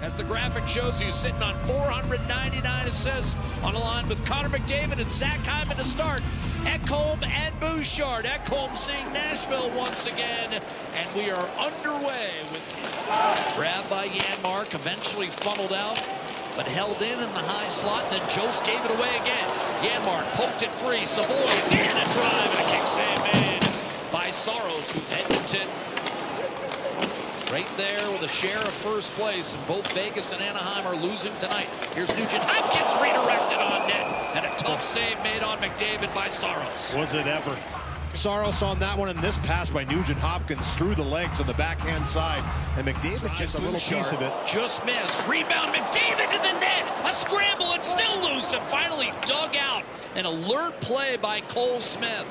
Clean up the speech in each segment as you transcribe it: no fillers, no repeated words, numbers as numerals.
As the graphic shows you, sitting on 499 assists on a line with Connor McDavid and Zach Hyman to start. Ekholm and Bouchard. Ekholm seeing Nashville once again, and we are underway with grab by Janmark, eventually funneled out, but held in the high slot, and then Jost gave it away again. Janmark poked it free. Savoy's in a drive and a kick save made by Saros, who's Edmonton right there with a share of first place, and both Vegas and Anaheim are losing tonight. Here's Nugent Hopkins redirected on net, and a tough save made on McDavid by Saros. Was it ever? Saros on that one, and this pass by Nugent Hopkins through the legs on the backhand side, and McDavid just a little piece of it. Just missed. Rebound, McDavid to the net. A scramble, it's still loose, and finally dug out. An alert play by Cole Smith.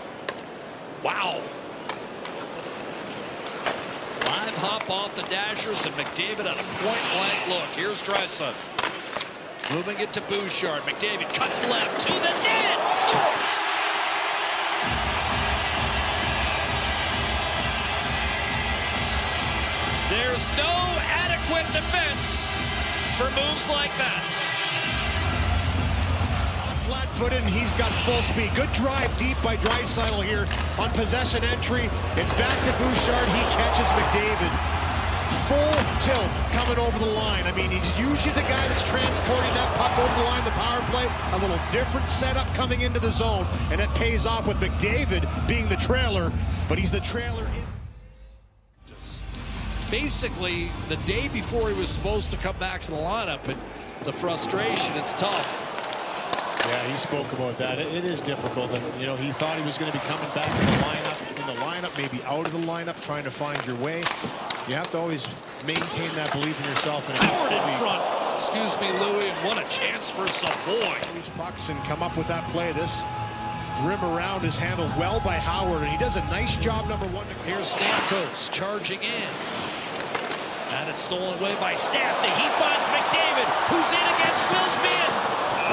Wow. Live hop off the dashers, and McDavid on a point-blank look. Here's Draisaitl. Moving it to Bouchard. McDavid cuts left to the net. Scores! There's no adequate defense for moves like that. Flat-footed, and he's got full speed. Good drive deep by Draisaitl here on possession entry. It's back to Bouchard. He catches McDavid. Full tilt coming over the line. I mean, he's usually the guy that's transporting that puck over the line, the power play. A little different setup coming into the zone, and it pays off with McDavid being the trailer, but he's the trailer in. Basically, the day before he was supposed to come back to the lineup, and the frustration, it's tough. Yeah, he spoke about that. It is difficult, and you know, he thought he was going to be coming back in the lineup, maybe out of the lineup, trying to find your way. You have to always maintain that belief in yourself. And Howard in front. Excuse me, Louis, and what a chance for Savoy. These pucks and come up with that play. This rim around is handled well by Howard, and he does a nice job, number one. Here's Stamkos charging in. And it's stolen away by Stastny. He finds McDavid, who's in against Wilsby.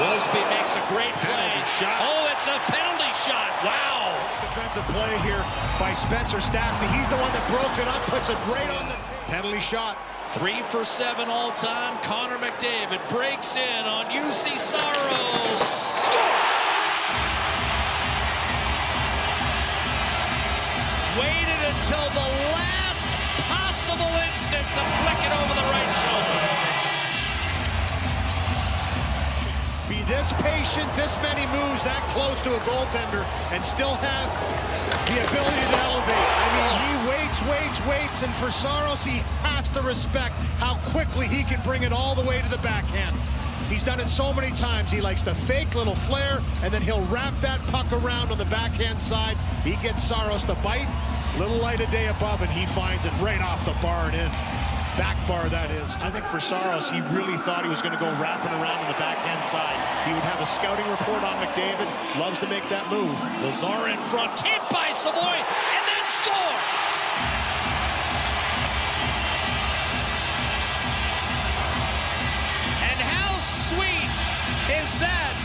Wilsby makes a great play. Shot. Oh, it's a penalty shot. Wow. Defensive play here by Spencer Stastny. He's the one that broke it up, puts it right on the penalty shot. 3 for 7 all time. Connor McDavid breaks in on UC Saros. Scores! Waited until the last possible instant to flick it over the right shoulder. Be this patient, this many moves that close to a goaltender, and still have the ability to elevate. I mean, he waits, and for Saros, he has to respect how quickly he can bring it all the way to the backhand. He's done it so many times. He likes to fake little flare, and then he'll wrap that puck around on the backhand side. He gets Saros to bite. Little light a day above, and he finds it right off the bar and in. Back bar, that is. I think for Saros, he really thought he was going to go wrapping around on the backhand side. He would have a scouting report on McDavid. Loves to make that move. Lazar in front, tipped by Savoy, and then score! And how sweet is that?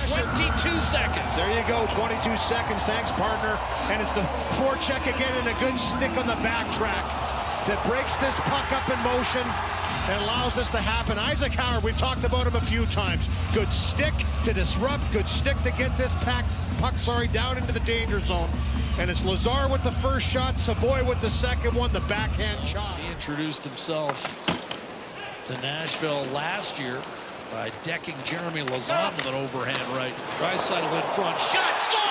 22 seconds. There you go, 22 seconds. Thanks, partner. And it's the forecheck again, and a good stick on the backtrack that breaks this puck up in motion and allows this to happen. Isaac Howard, we've talked about him a few times. Good stick to disrupt, good stick to get this puck down into the danger zone. And it's Lazar with the first shot, Savoy with the second one, the backhand shot. He introduced himself to Nashville last year by decking Jeremy Lazar with an overhand right. Draisaitl in front, shot, score!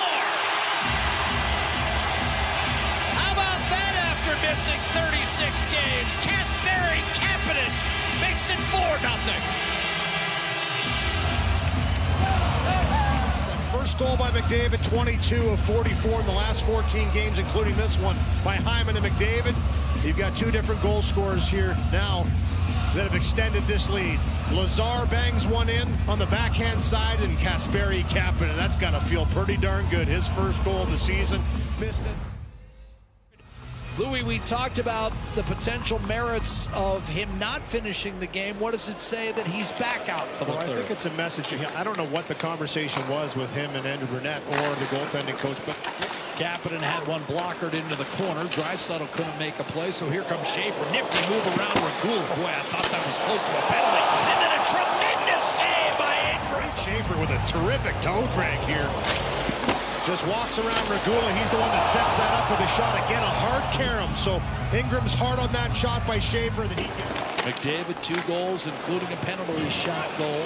How about that after missing 36 games? Kasperi Kapanen makes it 4-0. First goal by McDavid, 22 of 44 in the last 14 games, including this one by Hyman and McDavid. You've got two different goal scorers here now that have extended this lead. Lazar bangs one in on the backhand side, and Kasperi Kapanen. That's got to feel pretty darn good. His first goal of the season. Missed it. Louis, we talked about the potential merits of him not finishing the game. What does it say that he's back out for the third? I think it's a message. I don't know what the conversation was with him and Andrew Burnett or the goaltending coach, but Kapanen had one blockered into the corner. Draisaitl couldn't make a play, so here comes Schaefer. Nifty move around Regula. Boy, I thought that was close to a penalty. And then a tremendous save by Ingram. Schaefer with a terrific toe drag here. Just walks around Regula. He's the one that sets that up with a shot. Again, a hard carom. So Ingram's hard on that shot by Schaefer. That he McDavid 2 goals, including a penalty shot goal.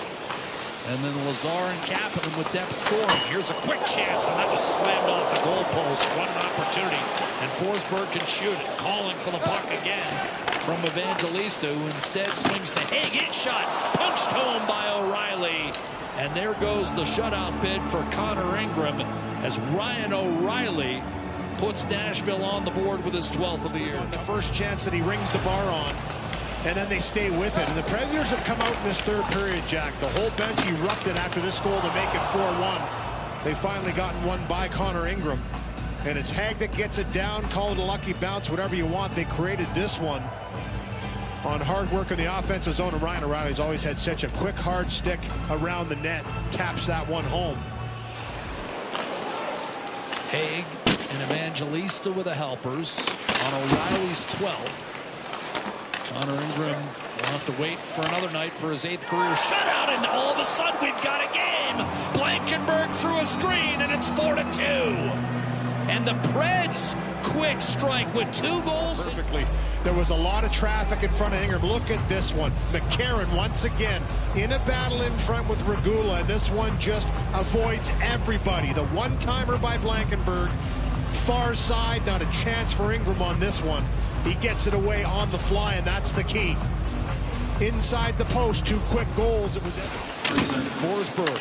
And then Lazar and Kapanen with depth scoring. Here's a quick chance, and that was slammed off the goalpost. What an opportunity. And Forsberg can shoot it. Calling for the puck again from Evangelista, who instead swings to Haig. Hit shot. Punched home by O'Reilly. And there goes the shutout bid for Connor Ingram as Ryan O'Reilly puts Nashville on the board with his 12th of the year. The first chance that he rings the bar on. And then they stay with it. And the Predators have come out in this third period, Jack. The whole bench erupted after this goal to make it 4-1. They finally gotten one by Connor Ingram. And it's Haig that gets it down. Call it a lucky bounce, whatever you want. They created this one on hard work in the offensive zone. And Ryan O'Reilly's always had such a quick, hard stick around the net. Taps that one home. Haig and Evangelista with the helpers on O'Reilly's 12th. Connor Ingram will have to wait for another night for his 8th career shutout, and all of a sudden we've got a game. Blankenberg threw a screen, and it's 4-2. And the Preds quick strike with 2 goals. Perfectly. There was a lot of traffic in front of Ingram. Look at this one. McCarron once again in a battle in front with Regula, and this one just avoids everybody. The one-timer by Blankenberg. Far side, not a chance for Ingram on this one. He gets it away on the fly, and that's the key. Inside the post, 2 quick goals. It was Forsberg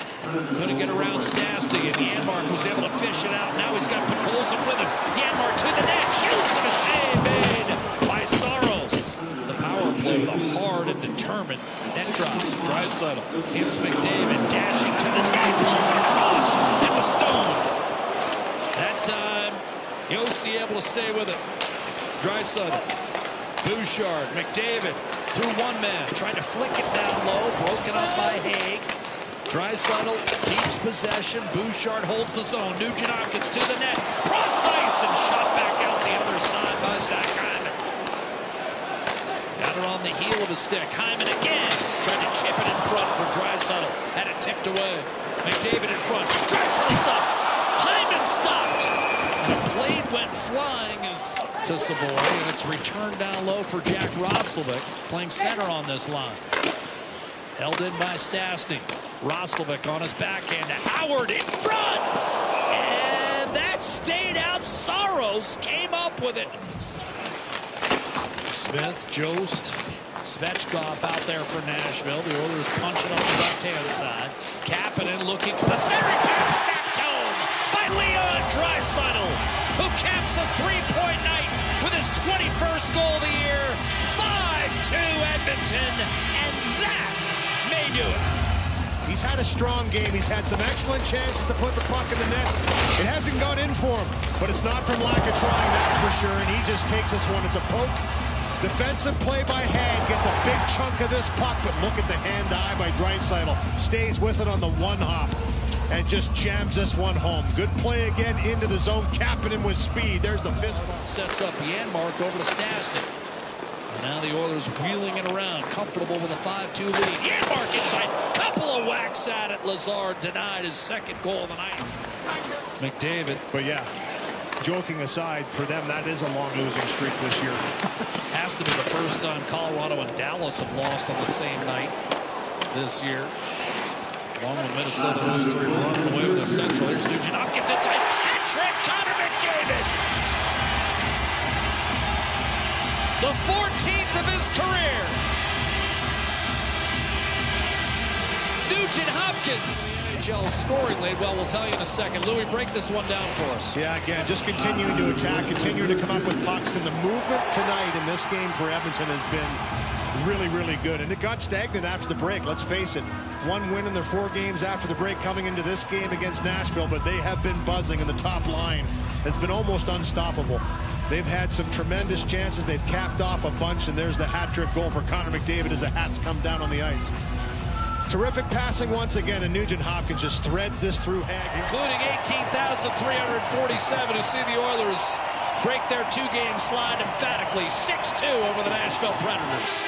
couldn't get around Stastny, and Janmark was able to fish it out. Now he's got Podkolzin with him. Janmark to the net, shoots, and a save made by Saros. The power play with a hard and determined net drop. Draisaitl hits McDavid, dashing to the net, pulls it across, and the stone. That time, Yossi able to stay with it. Draisaitl, Bouchard, McDavid through one man, trying to flick it down low, broken up by Haig. Draisaitl keeps possession. Bouchard holds the zone. Nugent Hopkins to the net, cross ice, and shot back out the other side by Zach Hyman. Got it on the heel of his stick. Hyman again, trying to chip it in front for Draisaitl. Had it tipped away. McDavid in front. Draisaitl stopped. Hyman stopped. And a blade went flying to Savoy, and it's returned down low for Jack Roslovic, playing center on this line. Held in by Stastny. Roslovic on his backhand to Howard in front. And that stayed out. Saros came up with it. Smith, Jost, Svechkov out there for Nashville. The Oilers punching up the left-hand side. Kapanen looking for the centering pass. Snapped home by Leon Draisaitl, who caps a 3-point night with his 21st goal of the year. 5-2 Edmonton, and that may do it. He's had a strong game. He's had some excellent chances to put the puck in the net. It hasn't gone in for him, but it's not from lack of trying, that's for sure. And he just takes this one. It's a poke. Defensive play by Haig. Gets a big chunk of this puck, but look at the hand-eye by Draisaitl. Stays with it on the one-hop and just jams this one home. Good play again into the zone. Kapanen with speed. There's the fist bump. Sets up Janmark over to Stastny. And now the Oilers wheeling it around, comfortable with a 5-2 lead. Janmark in tight. Couple of whacks at it. Lazard denied his 2nd goal of the night. McDavid. But yeah, joking aside, for them, that is a long losing streak this year. Has to be the first time Colorado and Dallas have lost on the same night this year. Along with Minnesota, those 3 running away with the Central. Here's Nugent Hopkins in tight. Hat-trick, Connor McDavid. The 14th of his career. Nugent Hopkins. NHL scoring lead. Well, we'll tell you in a second. Louis, break this one down for us. Yeah, again, just continuing to attack, continuing to come up with pucks, and the movement tonight in this game for Edmonton has been really, really good. And it got stagnant after the break. Let's face it. 1 win in their 4 games after the break coming into this game against Nashville, but they have been buzzing, and the top line has been almost unstoppable. They've had some tremendous chances. They've capped off a bunch, and there's the hat-trick goal for Connor McDavid as the hats come down on the ice. Terrific passing once again, and Nugent-Hopkins just threads this through Hagg. Including 18,347 who see the Oilers break their two-game slide emphatically, 6-2 over the Nashville Predators.